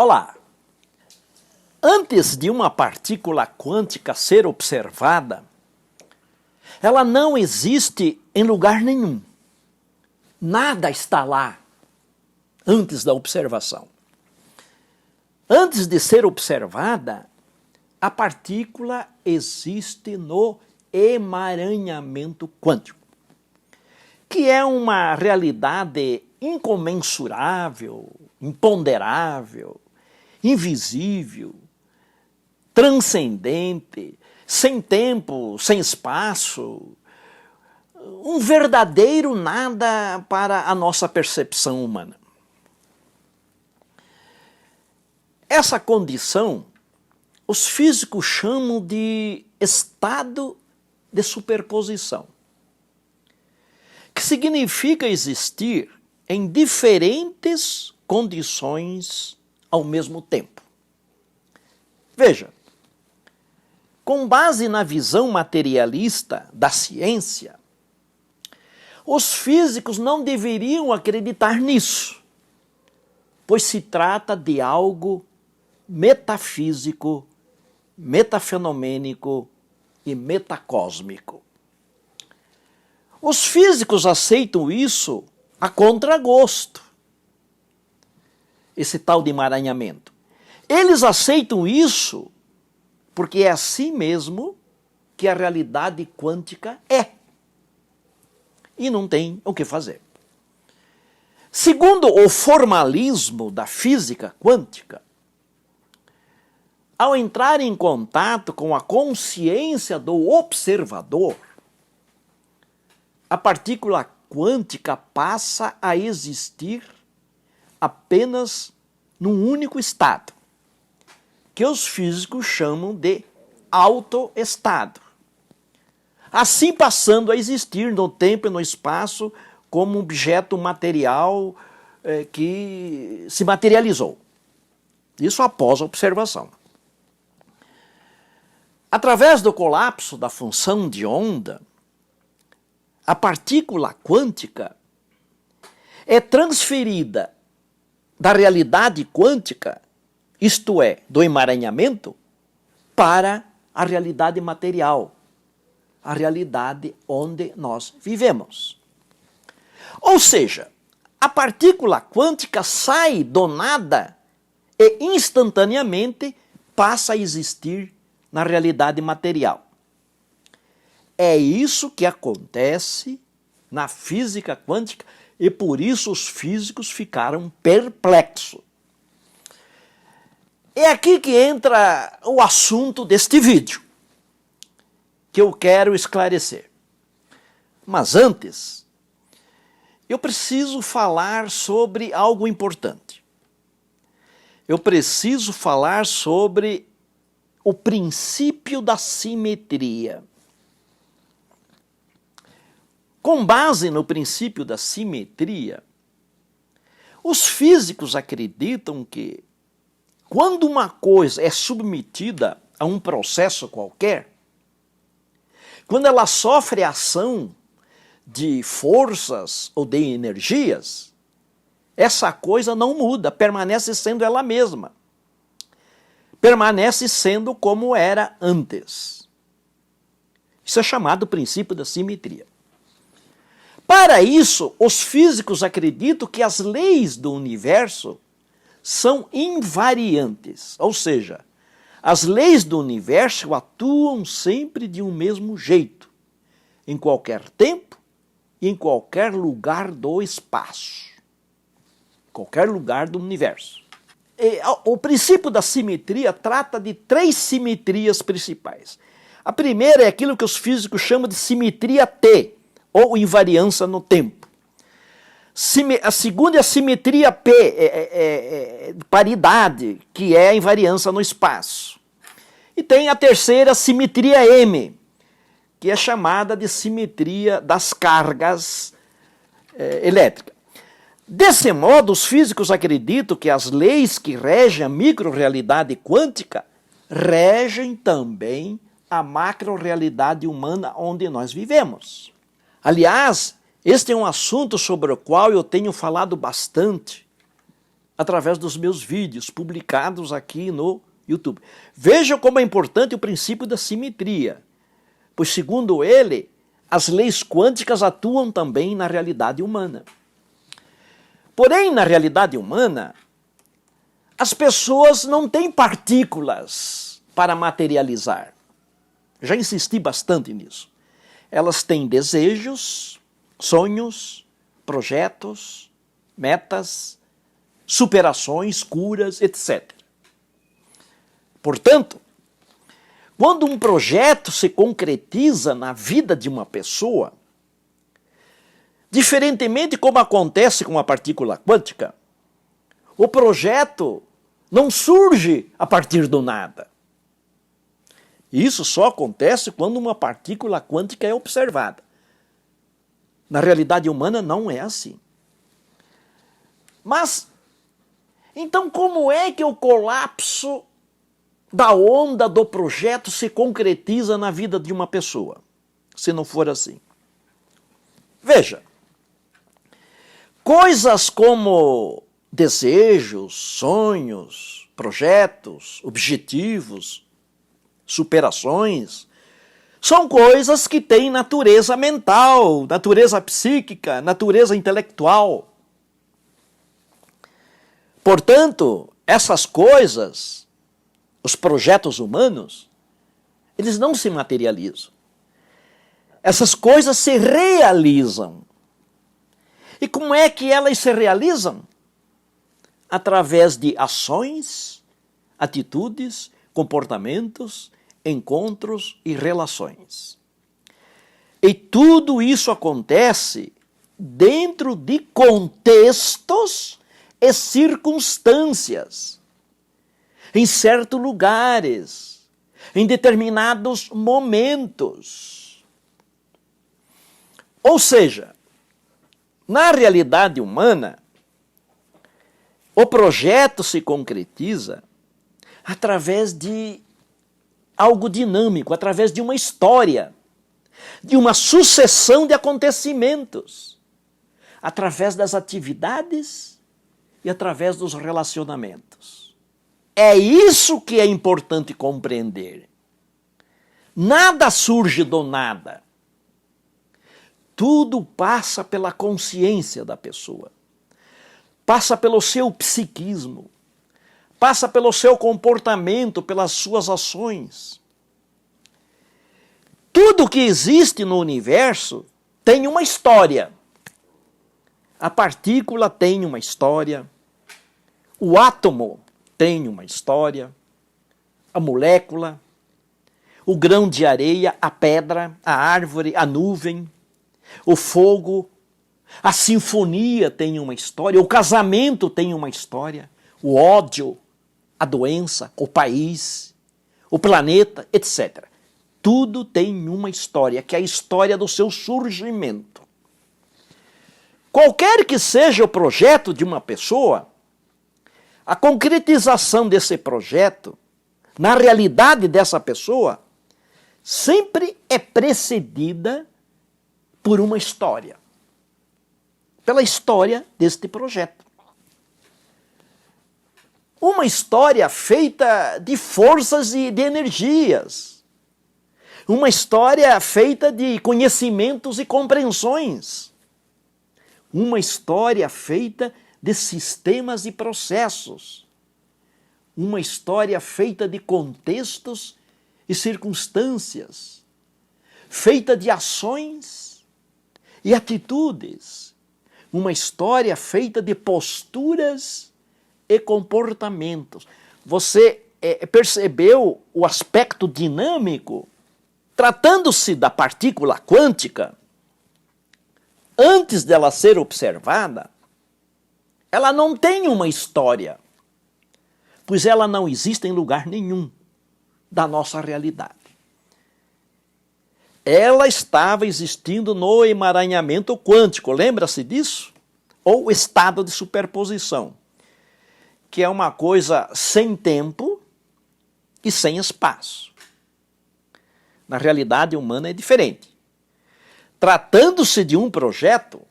Olá! Antes de uma partícula quântica ser observada, ela não existe em lugar nenhum. Nada está lá antes da observação. Antes de ser observada, a partícula existe no emaranhamento quântico, que é uma realidade incomensurável, imponderável, invisível, transcendente, sem tempo, sem espaço, um verdadeiro nada para a nossa percepção humana. Essa condição os físicos chamam de estado de superposição, que significa existir em diferentes condições ao mesmo tempo. Veja, com base na visão materialista da ciência, os físicos não deveriam acreditar nisso, pois se trata de algo metafísico, metafenomênico e metacósmico. Os físicos aceitam isso a contragosto, esse tal de emaranhamento. Eles aceitam isso porque é assim mesmo que a realidade quântica é. E não tem o que fazer. Segundo o formalismo da física quântica, ao entrar em contato com a consciência do observador, a partícula quântica passa a existir apenas num único estado, que os físicos chamam de autoestado. Assim passando a existir no tempo e no espaço como um objeto material que se materializou. Isso após a observação. Através do colapso da função de onda, a partícula quântica é transferida da realidade quântica, isto é, do emaranhamento, para a realidade material, a realidade onde nós vivemos. Ou seja, a partícula quântica sai do nada e instantaneamente passa a existir na realidade material. É isso que acontece na física quântica e por isso os físicos ficaram perplexos. É aqui que entra o assunto deste vídeo, que eu quero esclarecer. Mas antes, eu preciso falar sobre algo importante. Eu preciso falar sobre o princípio da simetria. Com base no princípio da simetria, os físicos acreditam que quando uma coisa é submetida a um processo qualquer, quando ela sofre ação de forças ou de energias, essa coisa não muda, permanece sendo ela mesma. Permanece sendo como era antes. Isso é chamado princípio da simetria. Para isso, os físicos acreditam que as leis do universo são invariantes, ou seja, as leis do universo atuam sempre de um mesmo jeito, em qualquer tempo e em qualquer lugar do espaço, qualquer lugar do universo. O princípio da simetria trata de três simetrias principais. A primeira é aquilo que os físicos chamam de simetria T, ou invariância no tempo. A segunda é a simetria P, paridade, que é a invariância no espaço. E tem a terceira, a simetria M, que é chamada de simetria das cargas elétricas. Desse modo, os físicos acreditam que as leis que regem a microrrealidade quântica regem também a macrorrealidade humana onde nós vivemos. Aliás, este é um assunto sobre o qual eu tenho falado bastante através dos meus vídeos publicados aqui no YouTube. Veja como é importante o princípio da simetria, pois, segundo ele, as leis quânticas atuam também na realidade humana. Porém, na realidade humana, as pessoas não têm partículas para materializar. Já insisti bastante nisso. Elas têm desejos, sonhos, projetos, metas, superações, curas, etc. Portanto, quando um projeto se concretiza na vida de uma pessoa, diferentemente como acontece com a partícula quântica, o projeto não surge a partir do nada. Isso só acontece quando uma partícula quântica é observada. Na realidade humana não é assim. Mas, então como é que o colapso da onda do projeto se concretiza na vida de uma pessoa, se não for assim? Veja, coisas como desejos, sonhos, projetos, objetivos, superações, são coisas que têm natureza mental, natureza psíquica, natureza intelectual. Portanto, essas coisas, os projetos humanos, eles não se materializam. Essas coisas se realizam. E como é que elas se realizam? Através de ações, atitudes, comportamentos, encontros e relações. E tudo isso acontece dentro de contextos e circunstâncias, em certos lugares, em determinados momentos. Ou seja, na realidade humana, o projeto se concretiza através de algo dinâmico, através de uma história, de uma sucessão de acontecimentos, através das atividades e através dos relacionamentos. É isso que é importante compreender. Nada surge do nada. Tudo passa pela consciência da pessoa, passa pelo seu psiquismo, passa pelo seu comportamento, pelas suas ações. Tudo que existe no universo tem uma história. A partícula tem uma história, o átomo tem uma história, a molécula, o grão de areia, a pedra, a árvore, a nuvem, o fogo, a sinfonia tem uma história, o casamento tem uma história, o ódio, a doença, o país, o planeta, etc. Tudo tem uma história, que é a história do seu surgimento. Qualquer que seja o projeto de uma pessoa, a concretização desse projeto, na realidade dessa pessoa, sempre é precedida por uma história. Pela história deste projeto. Uma história feita de forças e de energias. Uma história feita de conhecimentos e compreensões. Uma história feita de sistemas e processos. Uma história feita de contextos e circunstâncias. Feita de ações e atitudes. Uma história feita de posturas e comportamentos. Você percebeu o aspecto dinâmico? Tratando-se da partícula quântica, antes dela ser observada, ela não tem uma história, pois ela não existe em lugar nenhum da nossa realidade. Ela estava existindo no emaranhamento quântico, lembra-se disso? Ou estado de superposição, que é uma coisa sem tempo e sem espaço. Na realidade humana é diferente. Tratando-se de um projeto,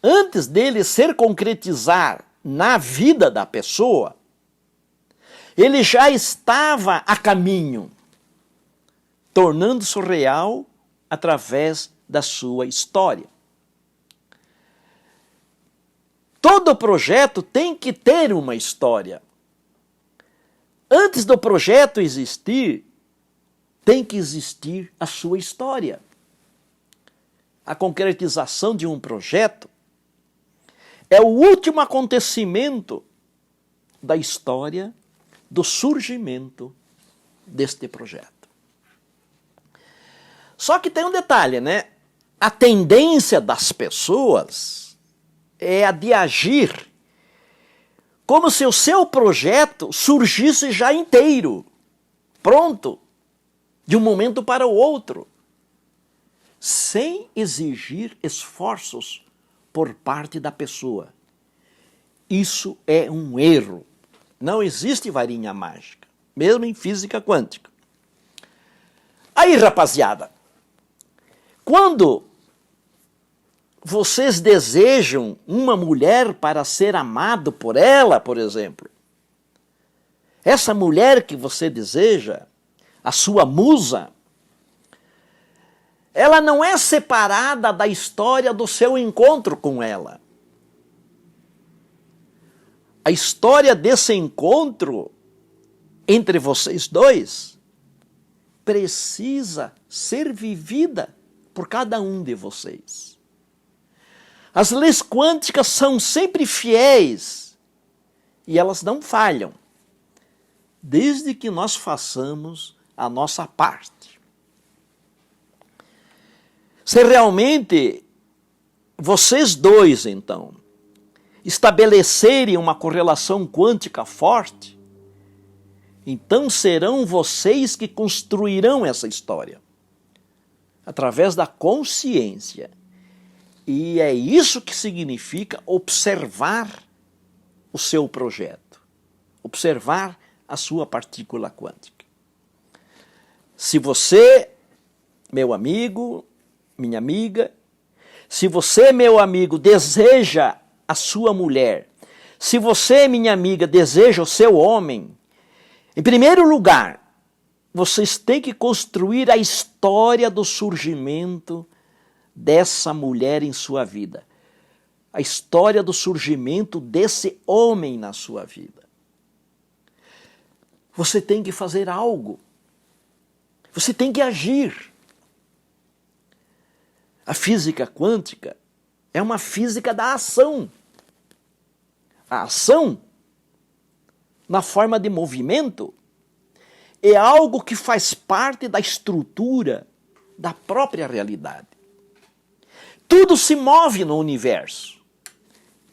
antes dele se concretizar na vida da pessoa, ele já estava a caminho, tornando-se real através da sua história. Todo projeto tem que ter uma história. Antes do projeto existir, tem que existir a sua história. A concretização de um projeto é o último acontecimento da história do surgimento deste projeto. Só que tem um detalhe, né? A tendência das pessoas é a de agir como se o seu projeto surgisse já inteiro, pronto, de um momento para o outro, sem exigir esforços por parte da pessoa. Isso é um erro. Não existe varinha mágica, mesmo em física quântica. Aí, rapaziada, quando vocês desejam uma mulher para ser amado por ela, por exemplo, essa mulher que você deseja, a sua musa, ela não é separada da história do seu encontro com ela. A história desse encontro entre vocês dois precisa ser vivida por cada um de vocês. As leis quânticas são sempre fiéis e elas não falham, desde que nós façamos a nossa parte. Se realmente vocês dois, então, estabelecerem uma correlação quântica forte, então serão vocês que construirão essa história, através da consciência. E é isso que significa observar o seu projeto, observar a sua partícula quântica. Se você, meu amigo, minha amiga, se você, meu amigo, deseja a sua mulher, se você, minha amiga, deseja o seu homem, em primeiro lugar, vocês têm que construir a história do surgimento dessa mulher em sua vida. A história do surgimento desse homem na sua vida. Você tem que fazer algo. Você tem que agir. A física quântica é uma física da ação. A ação, na forma de movimento, é algo que faz parte da estrutura da própria realidade. Tudo se move no universo.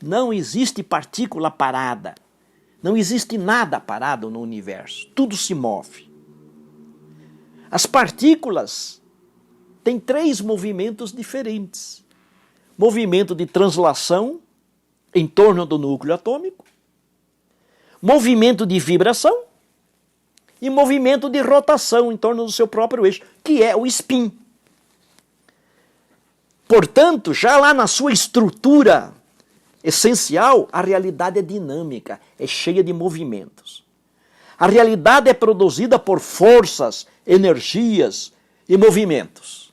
Não existe partícula parada. Não existe nada parado no universo. Tudo se move. As partículas têm 3 movimentos diferentes. Movimento de translação em torno do núcleo atômico, movimento de vibração e movimento de rotação em torno do seu próprio eixo, que é o spin. Portanto, já lá na sua estrutura essencial, a realidade é dinâmica, é cheia de movimentos. A realidade é produzida por forças, energias e movimentos.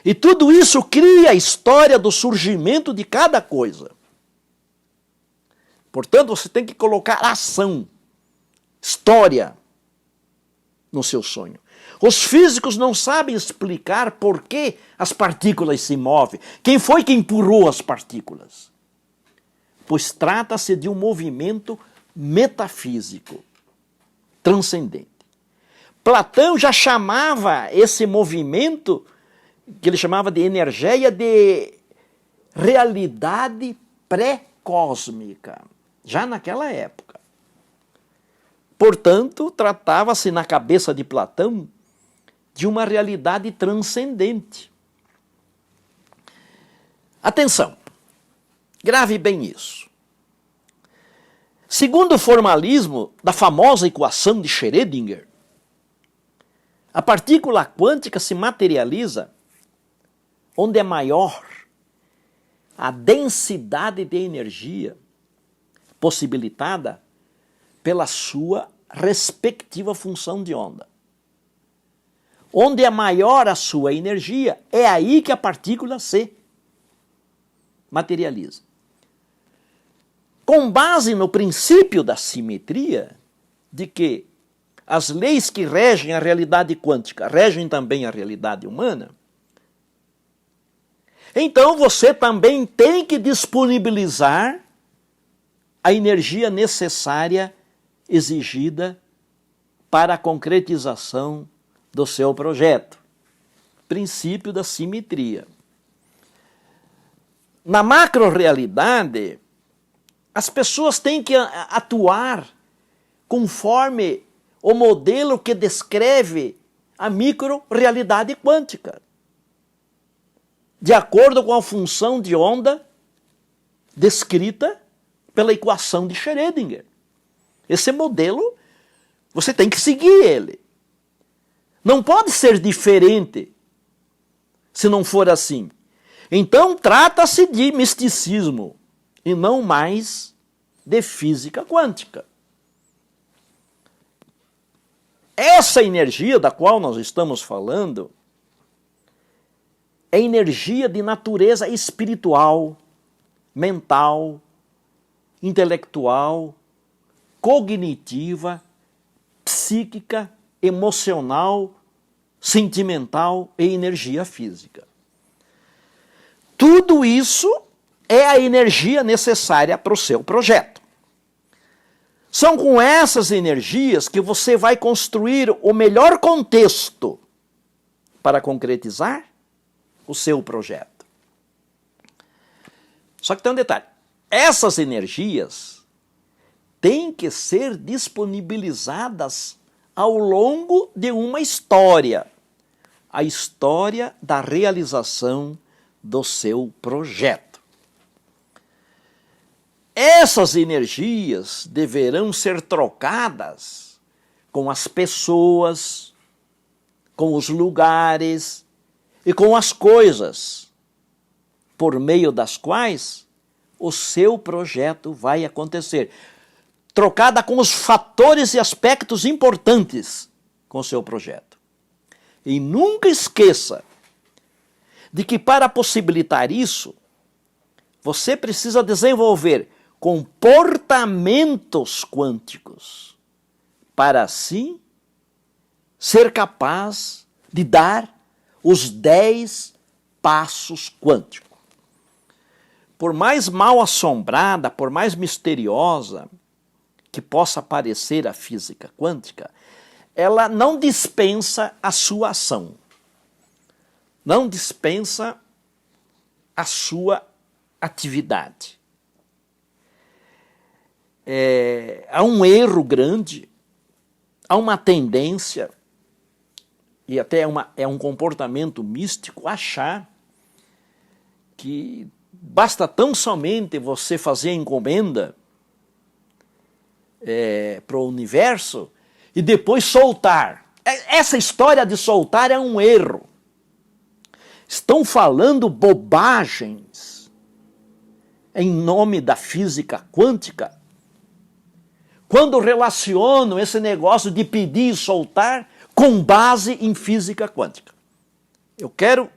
E tudo isso cria a história do surgimento de cada coisa. Portanto, você tem que colocar ação, história no seu sonho. Os físicos não sabem explicar por que as partículas se movem. Quem foi que empurrou as partículas? Pois trata-se de um movimento metafísico, transcendente. Platão já chamava esse movimento, que ele chamava de energia, de realidade pré-cósmica, já naquela época. Portanto, tratava-se na cabeça de Platão de uma realidade transcendente. Atenção, grave bem isso. Segundo o formalismo da famosa equação de Schrödinger, a partícula quântica se materializa onde é maior a densidade de energia possibilitada pela sua respectiva função de onda. Onde é maior a sua energia, é aí que a partícula se materializa. Com base no princípio da simetria, de que as leis que regem a realidade quântica regem também a realidade humana, então você também tem que disponibilizar a energia necessária exigida para a concretização do seu projeto. Princípio da simetria. Na macro-realidade, as pessoas têm que atuar conforme o modelo que descreve a micro-realidade quântica, de acordo com a função de onda descrita pela equação de Schrödinger. Esse modelo, você tem que seguir ele. Não pode ser diferente se não for assim. Então, trata-se de misticismo e não mais de física quântica. Essa energia da qual nós estamos falando é energia de natureza espiritual, mental, intelectual, cognitiva, psíquica, emocional, sentimental e energia física. Tudo isso é a energia necessária para o seu projeto. São com essas energias que você vai construir o melhor contexto para concretizar o seu projeto. Só que tem um detalhe. Essas energias têm que ser disponibilizadas ao longo de uma história. A história da realização do seu projeto. Essas energias deverão ser trocadas com as pessoas, com os lugares e com as coisas, por meio das quais o seu projeto vai acontecer. Trocada com os fatores e aspectos importantes com o seu projeto. E nunca esqueça de que para possibilitar isso, você precisa desenvolver comportamentos quânticos para assim ser capaz de dar os 10 passos quânticos. Por mais mal assombrada, por mais misteriosa que possa parecer a física quântica, ela não dispensa a sua ação. Não dispensa a sua atividade. Há um erro grande, há uma tendência, e até é um comportamento místico, achar que basta tão somente você fazer a encomenda para o universo e depois soltar. Essa história de soltar é um erro. Estão falando bobagens em nome da física quântica quando relacionam esse negócio de pedir e soltar com base em física quântica. Eu quero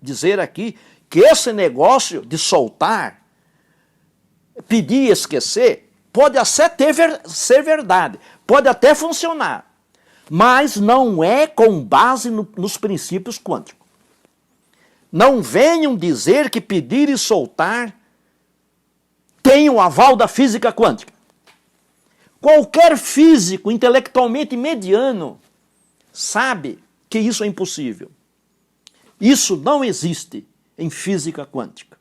dizer aqui que esse negócio de soltar, pedir e esquecer, pode até ser verdade, pode até funcionar, mas não é com base nos princípios quânticos. Não venham dizer que pedir e soltar tem o aval da física quântica. Qualquer físico intelectualmente mediano sabe que isso é impossível. Isso não existe em física quântica.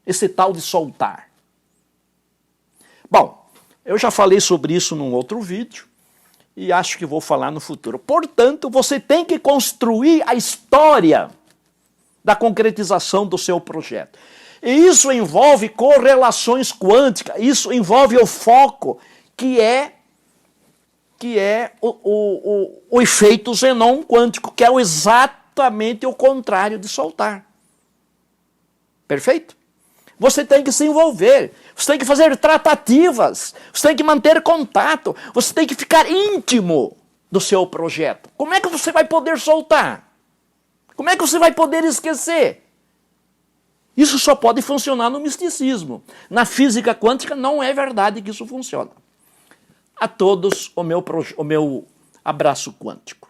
Esse tal de soltar. Bom, eu já falei sobre isso num outro vídeo e acho que vou falar no futuro. Portanto, você tem que construir a história da concretização do seu projeto. E isso envolve correlações quânticas, isso envolve o foco, que é o efeito Zenon quântico, que é exatamente o contrário de soltar. Perfeito? Você tem que se envolver, você tem que fazer tratativas, você tem que manter contato, você tem que ficar íntimo do seu projeto. Como é que você vai poder soltar? Como é que você vai poder esquecer? Isso só pode funcionar no misticismo. Na física quântica não é verdade que isso funciona. A todos o meu abraço quântico.